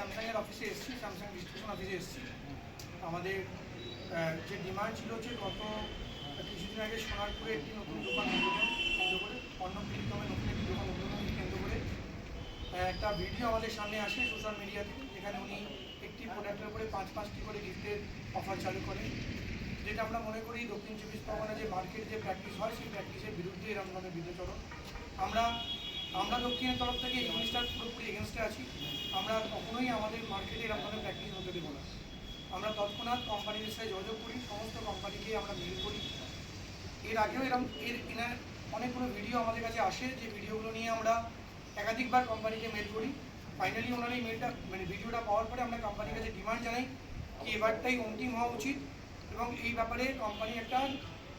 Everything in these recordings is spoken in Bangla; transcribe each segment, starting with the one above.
স্যামসাংয়ের অফিসে এসেছি, স্যামসাং ডিস্ট্রিবিউশন অফিসে এসেছি। আমাদের যে ডিমান্ড ছিল যে গত কিছুদিন আগে সোনারপুরে একটি নতুন দোকান উদ্বোধন কেন্দ্র করে, অন্নপ্রীতমে নতুন একটি দোকান উদ্বোধনকে কেন্দ্র করে একটা ভিডিও আমাদের সামনে আসে সোশ্যাল মিডিয়াতে, যেখানে উনি একটি প্রোডাক্টের উপরে 5-5টি করে গিফটের অফার চালু করেন, যেটা আমরা মনে করি দক্ষিণ চব্বিশ পরগনা যে মার্কেট যে প্র্যাকটিস হয় সেই প্র্যাকটিসের বিরুদ্ধে এরকম ধরনের বিরুদ্ধচরণ। আমরা দক্ষিণের তরফ থেকে এই জিনিসটার পুরোপুরি এগেনস্টে আছি। আমরা কখনোই আমাদের মার্কেটে এরকম ধরনের প্র্যাকটিস হতে দেবো না। আমরা তৎক্ষণাৎ কোম্পানিদের সাথে যোগাযোগ করি, সমস্ত কোম্পানিকে আমরা মেল করি। এর আগেও এনার অনেকগুলো ভিডিও আমাদের কাছে আসে, যে ভিডিওগুলো নিয়ে আমরা একাধিকবার কোম্পানিকে মেল করি। ফাইনালি ওনার এই মেলটা ভিডিওটা পাওয়ার পরে আমরা কোম্পানির কাছে ডিমান্ড জানাই কি এবারটাই অন্তিম হওয়া উচিত এবং এই ব্যাপারে কোম্পানি একটা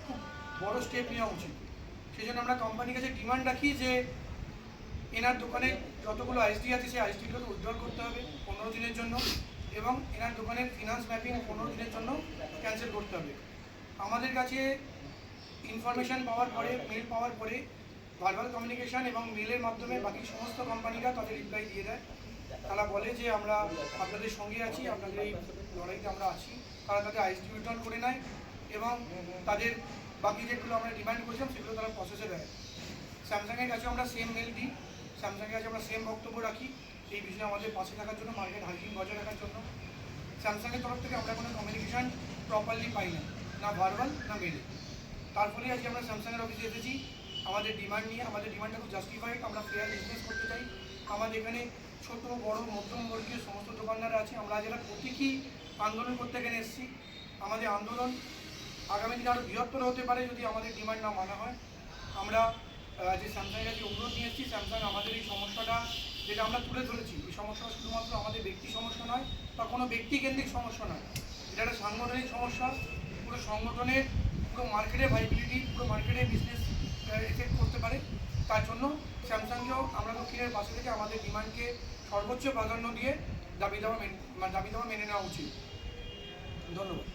খুব বড় স্টেপ নেওয়া উচিত। সেই জন্য আমরা কোম্পানির কাছে ডিমান্ড রাখি যে এনার দোকানে যতগুলো আইএসডি আছে সেই আইএসডিগুলোকে উইথড্রল করতে হবে 15 দিনের জন্য, এবং এনার দোকানের ফিনান্স ম্যাপিং 15 দিনের জন্য ক্যান্সেল করতে হবে। আমাদের কাছে ইনফরমেশান পাওয়ার পরে, মেল পাওয়ার পরে ভার্বাল কমিউনিকেশান এবং মেলের মাধ্যমে বাকি সমস্ত কোম্পানিরা তাদের রিপ্লাই দিয়ে দেয়। তারা বলে যে আমরা আপনাদের সঙ্গে আছি, আপনাদের এই লড়াইতে আমরা আছি। তারা তাদের আইএসডি উইথড্রল করে নেয় এবং তাদের বাকি যেগুলো আমরা ডিমান্ড করেছিলাম সেগুলো তারা প্রসেসে দেয়। স্যামসাংয়ের কাছে আমরা সেম মেল দিই, স্যামসাংয়ের কাছে আমরা সেম বক্তব্য রাখি এই বিষয়ে আমাদের পাশে থাকার জন্য, মার্কেট হাইজিন বজায় রাখার জন্য। স্যামসাংয়ের তরফ থেকে আমরা কোনো কমিউনিকেশান প্রপারলি পাই না, না ভার্বাল না মেলে। তার ফলে আজকে আমরা স্যামসাংয়ের অফিসে এসেছি আমাদের ডিমান্ড নিয়ে। আমাদের ডিমান্ডটা খুব জাস্টিফাইড। আমরা ফেয়ার বিজনেস করতে চাই। আমাদের এখানে ছোট বড় মধ্যমবর্গীয় সমস্ত দোকানদার আছে। আমরা যারা প্রতীকী আন্দোলন করতে এখানে এসেছি। আমাদের আন্দোলন আগামী দিনে আরও বৃহত্তর হতে পারে যদি আমাদের ডিমান্ড না মানা হয়। আমরা যে স্যামসাংয়ের কাছে অনুরোধ নিয়ে এসেছি, স্যামসাং আমাদের এই সমস্যাটা যেটা আমরা তুলে ধরেছি, এই সমস্যাটা শুধুমাত্র আমাদের ব্যক্তি সমস্যা নয় বা কোনো ব্যক্তিকেন্দ্রিক সমস্যা নয়, এটা একটা সাংগঠনিক সমস্যা। পুরো সংগঠনের, পুরো মার্কেটের ভাইবিলিটি, পুরো মার্কেটের বিজনেস এফেক্ট করতে পারে। তার জন্য স্যামসাংকেও আমরা দক্ষিণের পাশে থেকে আমাদের ডিমান্ডকে সর্বোচ্চ প্রাধান্য দিয়ে দাবি দাওয়া মেনে নেওয়া উচিত। ধন্যবাদ।